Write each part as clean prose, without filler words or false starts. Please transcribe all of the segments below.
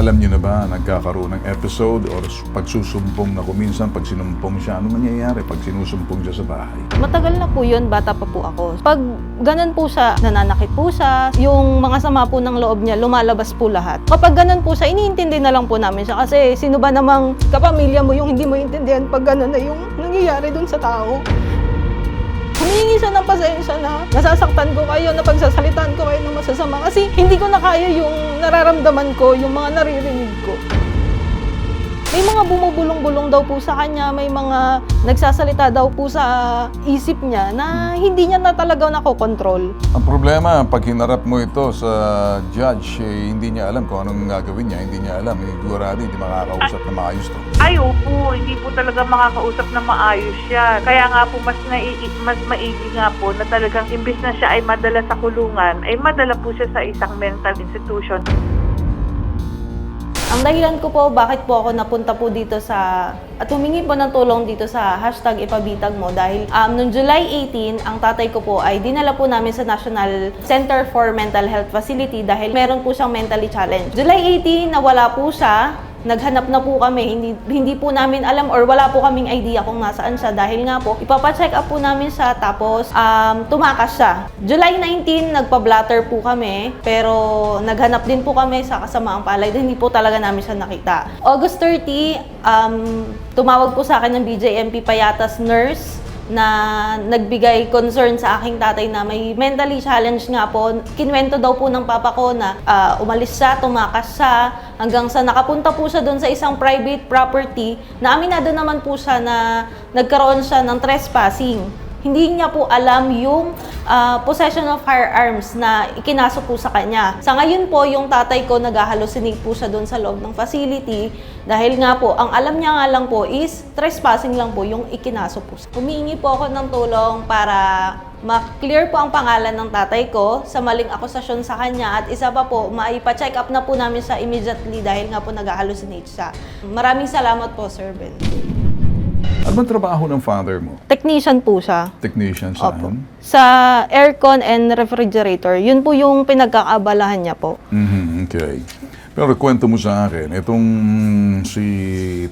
Alam niyo na ba, nagkakaroon ng episode or pagsusumpong na kuminsan pag sinumpong siya, ano mangyayari pag sinusumpong siya sa bahay? Matagal na po yun, bata pa po ako. Pag ganun po siya, nananakit po siya, yung mga sama po ng loob niya, lumalabas po lahat. Kapag ganun po siya, iniintindi na lang po namin siya. Kasi sino ba namang kapamilya mo yung hindi mo intindihan pag ganun na yung nangyayari dun sa tao? Humihingi siya ng pasensya na nasasaktan ko kayo, na pagsasalitaan ko kayo ng masasama. Kasi hindi ko na kaya yung nararamdaman ko, yung mga naririnig ko. May mga bumubulong-bulong daw po sa kanya, may mga nagsasalita daw po sa isip niya na hindi niya na talaga nakokontrol. Ang problema, pag hinarap mo ito sa judge, hindi niya alam kung anong gagawin niya, hindi niya alam. Sigurado hindi makakausap na maayos to. Ay, opo, hindi po talaga makakausap na maayos siya. Kaya nga po, mas maigi nga po na talagang imbis na siya ay madala sa kulungan, ay madala po siya sa isang mental institution. Ang dahilan ko po, bakit po ako napunta po dito at humingi po ng tulong dito sa #ipabitag mo dahil noong July 18, ang tatay ko po ay dinala po namin sa National Center for Mental Health Facility dahil meron po siyang mentally challenged. July 18, nawala po siya. Naghanap na po kami, hindi po namin alam or wala po kaming idea kung nasaan siya dahil nga po, ipapacheck up po namin siya tapos tumakas siya. July 19, nagpa-blatter po kami pero naghanap din po kami sa kasamaang palay hindi po talaga namin siya nakita. August 30, tumawag po sa akin ng BJMP Payatas nurse na nagbigay concern sa aking tatay na may mentally challenged nga po. Kinwento daw po ng papa ko na umalis siya, tumakas siya, hanggang sa nakapunta po siya doon sa isang private property na aminado naman po siya na nagkaroon siya ng trespassing. Hindi niya po alam yung possession of firearms na ikinaso po sa kanya. Sa ngayon po, yung tatay ko nag-hallucinate po siya doon sa loob ng facility dahil nga po, ang alam niya nga lang po is trespassing lang po yung ikinaso po. Humihingi po ako ng tulong para ma-clear po ang pangalan ng tatay ko sa maling akusasyon sa kanya at isa pa po, maipa-check up na po namin siya immediately dahil nga po nag-hallucinate siya. Maraming salamat po, Sir Ben. Ano bang trabaho ng father mo? Technician po siya. Technician sa Opo. Sa aircon and refrigerator, yun po yung pinagkakaabalahan niya po. Okay. Pero kwento mo sa akin, itong si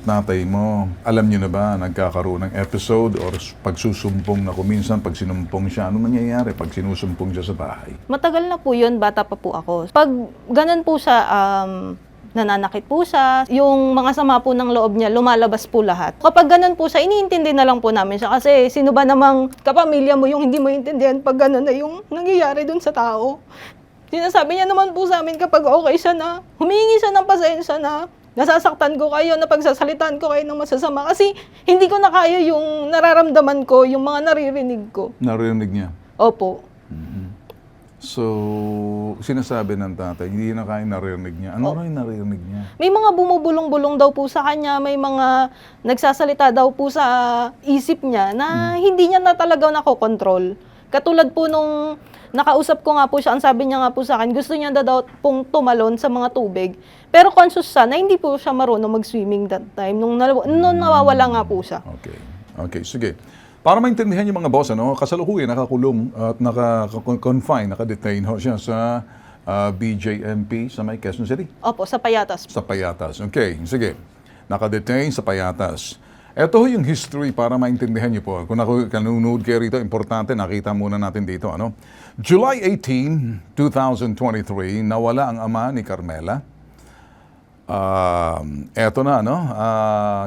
tatay mo, alam niyo na ba, nagkakaroon ng episode or pagsusumpong na kuminsan pag sinumpong siya, ano mangyayari pag sinusumpong siya sa bahay? Matagal na po yun, bata pa po ako. Pag ganun po siya, nananakit po siya, yung mga sama po ng loob niya, lumalabas po lahat. Kapag ganun po siya, iniintindi na lang po namin siya kasi sino ba namang kapamilya mo yung hindi mo intindihan pag ganun na yung nangyayari dun sa tao. Sinasabi niya naman po sa amin kapag okay siya na humihingi siya ng pasensya na nasasaktan ko kayo, na pagsasalitaan ko kayo ng masasama kasi hindi ko na kaya yung nararamdaman ko, yung mga naririnig ko. Narinig niya? Opo. So, sinasabi ng tatay, hindi na kaya narinig niya. Ano rin narinig niya? May mga bumubulong-bulong daw po sa kanya, may mga nagsasalita daw po sa isip niya na hindi niya na talaga nakokontrol. Katulad po nung nakausap ko nga po siya, ang sabi niya nga po sa akin, gusto niya daw pong tumalon sa mga tubig. Pero conscious siya na hindi po siya marunong mag-swimming that time, nung nawawala nga po siya. Okay, sige. Para maintindihan yung mga boss, kasalukuyan nakakulong at naka-confine, naka-detain siya sa BJMP sa may Quezon City? Opo, sa Payatas. Sa Payatas. Okay, sige. Naka-detain sa Payatas. Ito yung history para maintindihan niyo po. Kung nanonood kayo rito, importante, nakita muna natin dito. July 18, 2023, nawala ang ama ni Carmela. Eto na,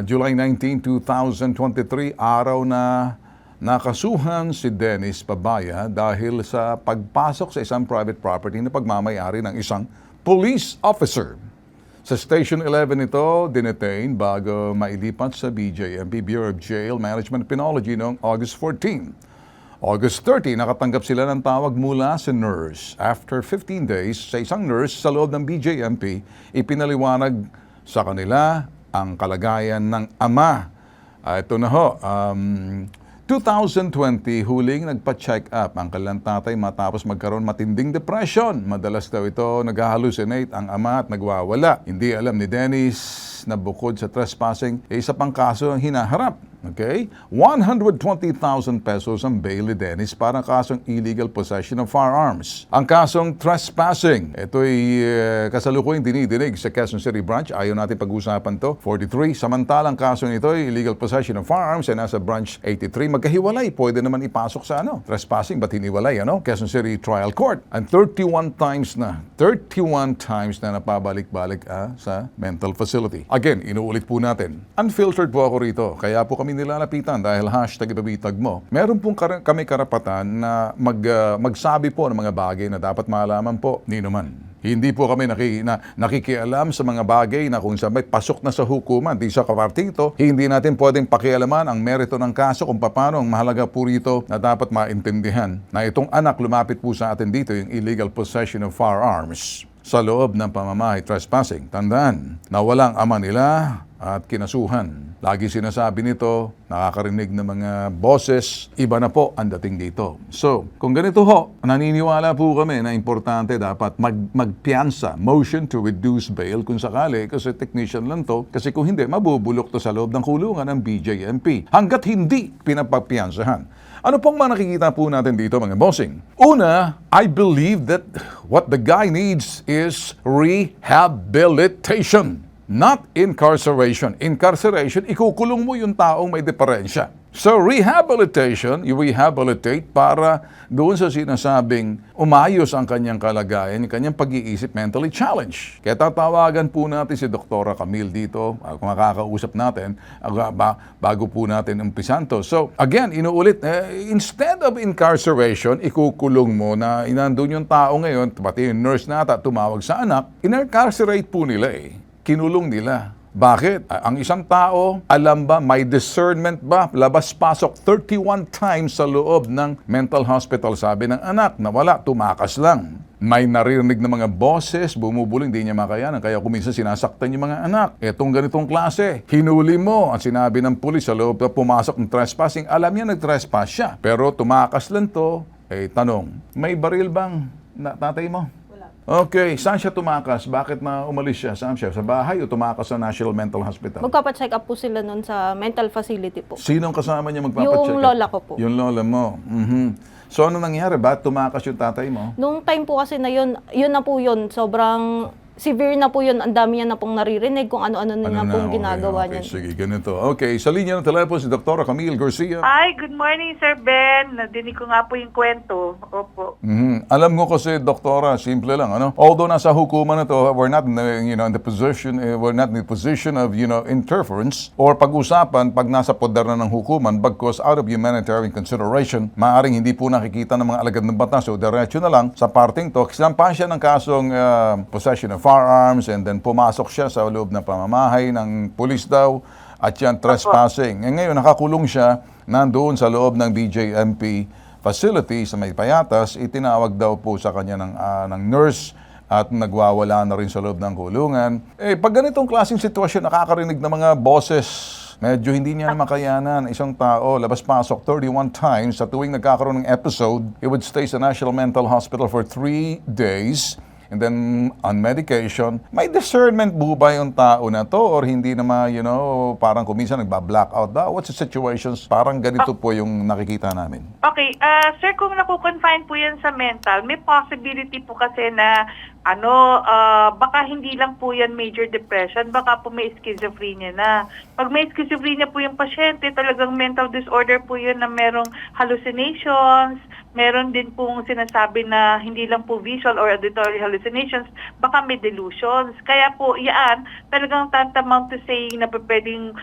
July 19, 2023, araw na nakasuhan si Dennis Pabaya dahil sa pagpasok sa isang private property na pagmamayari ng isang police officer. Sa Station 11 ito, dinetain bago mailipat sa BJMP Bureau of Jail Management and Penology noong August 14. August 30, nakatanggap sila ng tawag mula sa nurse. After 15 days, sa isang nurse sa loob ng BJMP, ipinaliwanag sa kanila ang kalagayan ng ama. Ito na ho, 2020, huling nagpa-check up ang kanilang tatay matapos magkaroon matinding depression. Madalas daw ito nag-hallucinate ang ama at nagwawala. Hindi alam ni Dennis na bukod sa trespassing, isa pang kaso ang hinaharap. Okay? 120,000 pesos ang bail ni Dennis para kasong illegal possession of firearms. Ang kasong trespassing, ito ay kasalukuyang dinidinig sa Quezon City Branch. Ayaw natin pag-usapan to. 43. Samantalang kaso nito ay illegal possession of firearms ay nasa Branch 83. Magkahiwalay. Pwede naman ipasok sa trespassing, ba't hiniwalay, Quezon City Trial Court. And 31 times na napabalik-balik sa mental facility. Again, inuulit po natin. Unfiltered po ako rito. Kaya po kami nilalapitan dahil #ibabitag mo. Meron pong kami karapatan na magsabi po ng mga bagay na dapat malaman po ni naman. Hindi po kami nakikialam sa mga bagay na kung saan may pasok na sa hukuman. Di sa kapartito, hindi natin pwedeng pakialaman ang merito ng kaso kung paano. Ang mahalaga po rito na dapat maintindihan na itong anak lumapit po sa atin dito, yung illegal possession of firearms sa loob ng pamamahay trespassing. Tandaan na walang ama nila at kinasuhan. Lagi sinasabi nito, nakakarinig ng mga boses, iba na po ang dating dito. So, kung ganito ho, naniniwala po kami na importante dapat magpiyansa, motion to reduce bail kung sakali, kasi technician lang to, kasi kung hindi, mabubulok to sa loob ng kulungan ng BJMP. Hanggat hindi pinapagpiyansahan. Ano pong mga nakikita po natin dito, mga bossing? Una, I believe that what the guy needs is rehabilitation. Not incarceration. Incarceration, ikukulong mo yung taong may diferensya. So, rehabilitation, you rehabilitate para doon sa sinasabing umayos ang kanyang kalagayan, yung kanyang pag-iisip, mentally challenged. Kaya tatawagan po natin si Dr. Camille dito, kung makakausap natin, bago po natin umpisan to. So, again, inuulit, instead of incarceration, ikukulong mo na inandun yung tao ngayon, pati yung nurse nata tumawag sa anak, incarcerate po nila kinulong nila. Bakit? Ang isang tao, alam ba, may discernment ba? Labas-pasok 31 times sa loob ng mental hospital. Sabi ng anak, nawala, tumakas lang. May naririnig na mga boses, bumubuling, hindi niya makayanan. Kaya kuminsan sinasaktan yung mga anak. Etong ganitong klase, hinuli mo. Ang sinabi ng pulis sa loob na pumasok ng trespassing, alam niya nag-trespass siya. Pero tumakas lang to, tanong, may baril bang tatay mo? Okay, saan siya tumakas? Bakit na umalis siya? Saan siya? Sa bahay o tumakas sa National Mental Hospital? Magpapacheck up po sila nun sa mental facility po. Sinong kasama niya magpapacheck up? Yung lola ko po. Yung lola mo. So ano nangyari? Bakit tumakas yung tatay mo? Nung time po kasi na yun na po yun. Sobrang severe na po yun. Ang dami niya na pong naririnig kung ano-ano na pong ginagawa niya. Sige, ganito. Okay, sa linya ng telepono si Dr. Camille Garcia. Ay, good morning, Sir Ben. Nadinig ko nga po yung kwento. Opo. Alam mo kasi, Doktora, simple lang, Although nasa hukuman na to, we're not in the position, we're not in the position of, interference or pag-usapan pag nasa poder na ng hukuman, because out of humanitarian consideration, maaring hindi po nakikita ng mga alagad ng batas, so diretso na lang sa parting to, sinampahan siya ng kasong possession of firearms and then pumasok siya sa loob ng pamamahay ng pulis daw at yan trespassing. Ngayon, nakakulong siya nandoon sa loob ng BJMP facility sa May Payatas, itinawag daw po sa kanya ng nurse at nagwawala na rin sa loob ng kulungan. Pag ganitong klaseng sitwasyon, nakakarinig ng mga boses, medyo hindi niya na makayanan. Isang tao, labas-pasok 31 times sa tuwing nagkakaroon ng episode, he would stay sa National Mental Hospital for 3 days. And then, on medication, may discernment po ba yung tao na to? Or hindi naman, parang kuminsan nagba-blackout ba? What's the situations? Parang ganito po yung nakikita namin. Okay, sir, kung nakukonfine po yan sa mental, may possibility po kasi na baka hindi lang po yan major depression, baka po may schizophrenia na. Pag may schizophrenia po yung pasyente, talagang mental disorder po yun na merong hallucinations, meron din pong sinasabi na hindi lang po visual or auditory hallucinations, baka may delusions. Kaya po, yan, talagang tantamount to saying na pwedeng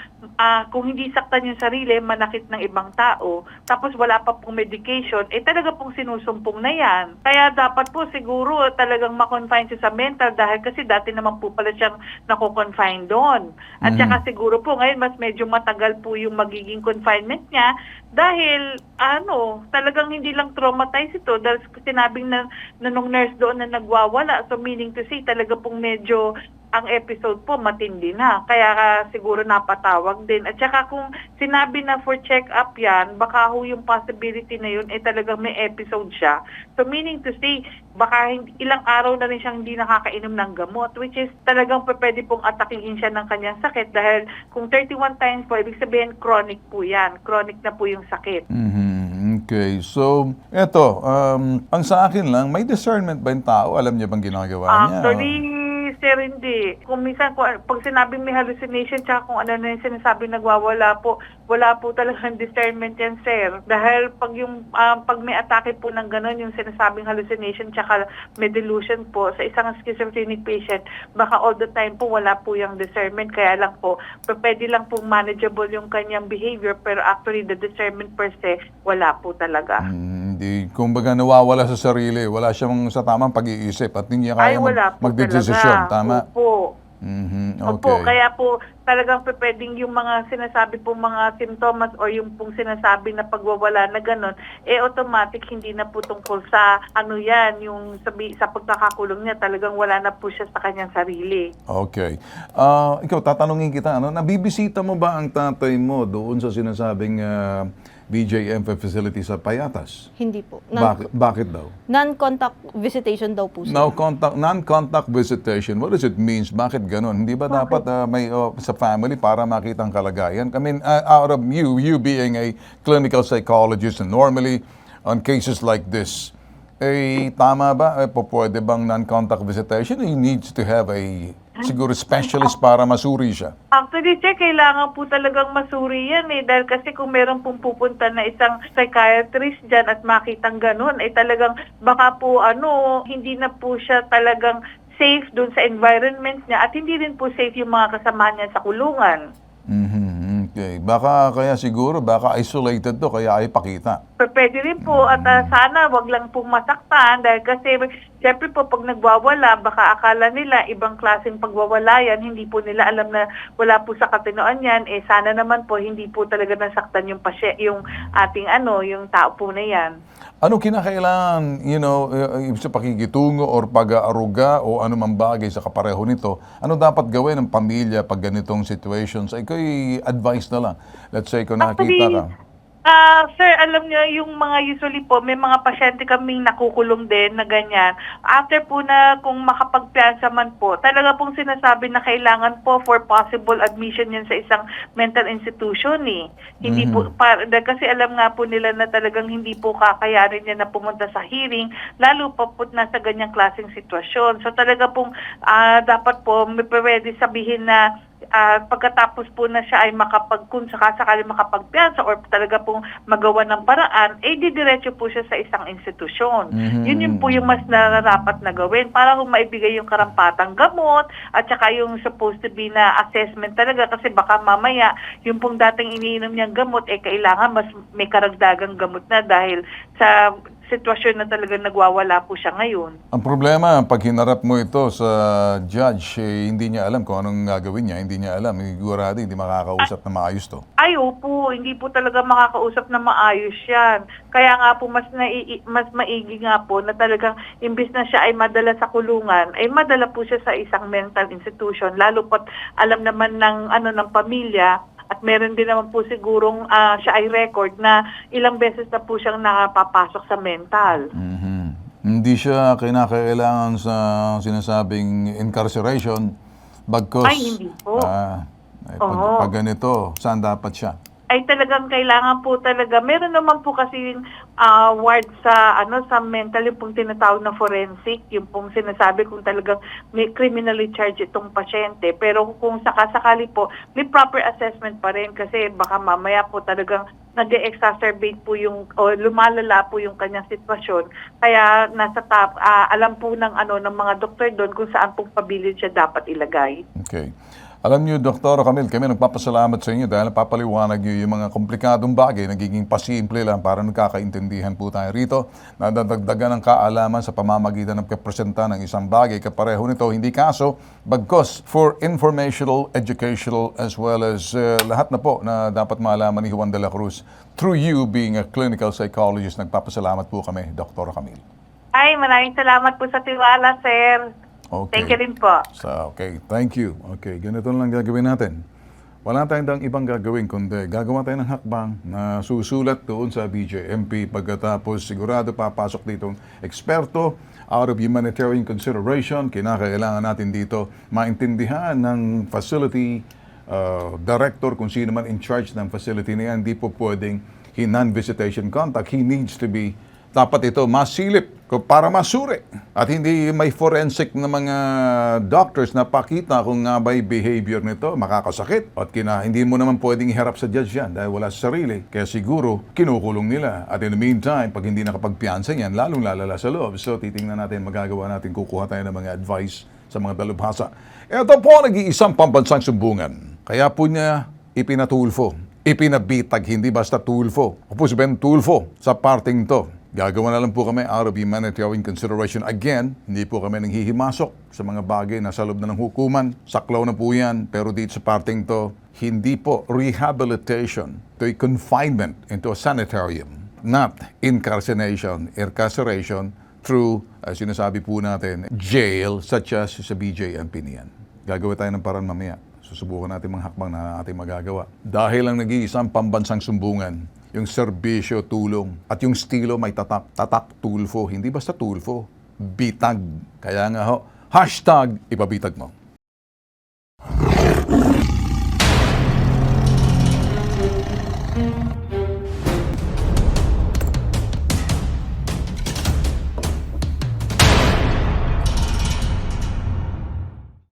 kung hindi saktan yung sarili, manakit ng ibang tao, tapos wala pa pong medication, talaga pong sinusumpong na yan. Kaya dapat po siguro talagang makonfine siya sa mental dahil kasi dati naman po pala siyang nakukonfine doon. At saka siguro po ngayon mas medyo matagal po yung magiging confinement niya dahil talagang hindi lang traumatized ito dahil sinabing na nung nurse doon na nagwawala. So meaning to say, talaga pong medyo ang episode po matindi na. Kaya siguro napatawag din. At saka kung sinabi na for check-up yan, baka ho yung possibility na yun talagang may episode siya. So meaning to say, baka ilang araw na rin siyang hindi nakakainom ng gamot, which is talagang pwede pong atakihin siya ng kanyang sakit dahil kung 31 times po, ibig sabihin chronic po yan. Chronic na po yung sakit. Okay, so eto, ang sa akin lang, may discernment ba yung tao? Alam niya bang ginagawa niya? Actually, sir, hindi. Kung minsan, pag sinabing may hallucination, tsaka kung ano na yung sinasabing nagwawala po, wala po talagang discernment yan, sir. Dahil pag may atake po ng gano'n, yung sinasabing hallucination, tsaka may delusion po, sa isang schizophrenic patient, baka all the time po wala po yung discernment. Kaya lang po, pwede lang po manageable yung kanyang behavior, pero actually the discernment per se, wala po talaga. Hindi, kumbaga nawawala sa sarili, wala siyang sa tamang pag-iisip at hindi niya kaya Wala po magdedesisyon, talaga. tama? Opo. Okay. Opo, kaya po talagang pwedeng yung mga sinasabi pong mga symptoms o yung pong sinasabi na pagwawala na gano'n, automatic hindi na po tungkol sa yung sa pagkakakulong niya, talagang wala na po siya sa kanyang sarili. Okay. Ikaw, tatanungin kita, nabibisita mo ba ang tatay mo doon sa sinasabing BJM facility sa Payatas? Hindi po. Bakit daw? Non-contact visitation daw po, sir. Non-contact visitation, what does it means? Bakit ganon? Hindi ba dapat may sa family para makita ang kalagayan? I mean, out of you being a clinical psychologist and normally on cases like this, tama ba? Pwede bang non-contact visitation? He needs to have siguro specialist para masuri siya. Actually, sir, kailangan po talagang masuri yan dahil kasi kung meron pong pupunta na isang psychiatrist dyan at makitang ganun, talagang baka po hindi na po siya talagang safe dun sa environment niya at hindi rin po safe yung mga kasama niya sa kulungan. Okay. Baka isolated to, kaya ay pakita. Pwede rin po at sana wag lang pong masaktan dahil kasi siyempre po pag nagwawala baka akala nila ibang klaseng pagwawala yan, hindi po nila alam na wala po sa katinoan yan, sana naman po hindi po talaga nasaktan yung yung ating yung tao po na yan. Ano kinakailangan, sa pakikitungo or pag-aaruga o anumang bagay sa kapareho nito, ano dapat gawin ng pamilya pag ganitong situations? Ikaw advice na lang. Let's say kung nakita ka. Sir, alam niyo, yung mga usually po, may mga pasyente kaming nakukulong din na ganyan. After po na kung makapagpiansa man po, talaga pong sinasabi na kailangan po for possible admission yan sa isang mental institution Hindi po, kasi alam nga po nila na talagang hindi po kakayanin niya na pumunta sa hearing, lalo pa po na sa ganyang klaseng sitwasyon. So talaga pong dapat po may pwede sabihin na pagkatapos po na siya ay kung sakasakali makapagpiansa or talaga pong magawa ng paraan, didiretso po siya sa isang institusyon. Yun po yung mas nararapat na gawin para maibigay yung karampatang gamot at saka yung supposed to be na assessment talaga kasi baka mamaya yung pong dating iniinom niyang gamot kailangan mas may karagdagang gamot na dahil sa sitwasyon na talagang nagwawala po siya ngayon. Ang problema, pag hinarap mo ito sa judge, hindi niya alam kung anong gagawin niya, hindi niya alam, sigurado hindi makakausap na maayos to. Opo, hindi po talaga makakausap na maayos yan. Kaya nga po mas maigi nga po na talagang imbis na siya ay madala sa kulungan, ay madala po siya sa isang mental institution, lalo pat alam naman ng pamilya. At meron din naman po sigurong siya ay record na ilang beses na po siyang nakapapasok sa mental. Hindi siya kinakailangan sa sinasabing incarceration bagkus. Hindi po. Pag ganito, saan dapat siya? Ay talagang kailangan po talaga. Meron naman po kasi ward sa mental yung pong tinatawag na forensic, yung pong sinasabi kung talagang may criminally charged itong pasyente. Pero kung sakasakali po, may proper assessment pa rin kasi baka mamaya po talagang nag-exacerbate po o lumalala po yung kanyang sitwasyon. Kaya nasa top, alam po ng mga doktor doon kung saan pong pabilin siya dapat ilagay. Okay. Alam niyo, Dr. Camille, kami nagpapasalamat sa inyo dahil napapaliwanag niyo yung mga komplikadong bagay, nagiging pasimple lang para nagkakaintindihan po tayo rito. Nadadagdagan ng kaalaman sa pamamagitan ng kapresenta ng isang bagay. Kapareho nito, hindi kaso, bagkos for informational, educational, as well as lahat na po na dapat malaman ni Juan de la Cruz. Through you being a clinical psychologist, nagpapasalamat po kami, Dr. Camille. Ay, maraming salamat po sa tiwala, sir. Okay. Thank you rin po. So, okay, thank you. Okay, ganito lang gagawin natin. Wala tayong dang ibang gagawin kundi gagawa tayo ng hakbang na susulat doon sa BJMP pagkatapos sigurado papasok ditong eksperto out of humanitarian consideration. Kinakailangan natin dito maintindihan ng facility director kung sino man in charge ng facility na yan. Hindi po pwedeng non-visitation contact. He needs to be dapat ito masilip para masuri. At hindi may forensic na mga doctors na pakita kung nga ba'y behavior nito, makakasakit. At hindi mo naman pwedeng iharap sa judge yan dahil wala sa sarili. Kaya siguro, kinukulong nila. At in the meantime, pag hindi nakapagpiansa yan, lalong lalala sa loob. So, titingnan natin, magagawa natin, kukuha tayo ng mga advice sa mga dalubhasa. Ito po, nag-iisang pambansang sumbungan. Kaya po niya ipinatulfo. Ipinabitag, hindi basta tulfo. O po sabihin tulfo sa parting to. Gagawa na lang po kami out of humanitarian consideration. Again, hindi po kami nanghihimasok sa mga bagay na sa loob na ng hukuman. Saklaw na po yan. Pero dito sa parting to, hindi po rehabilitation to a confinement into a sanitarium. Not incarceration through, sinasabi po natin, jail such as sa BJMP niyan. Gagawa tayo ng paraan mamaya. Susubukan natin mga hakbang na ating magagawa. Dahil lang nag-iisang pambansang sumbungan, yung serbisyo, tulong, at yung estilo may tatak. Tatak, tulfo. Hindi basta tulfo. Bitag. Kaya nga ho, hashtag ipabitag mo.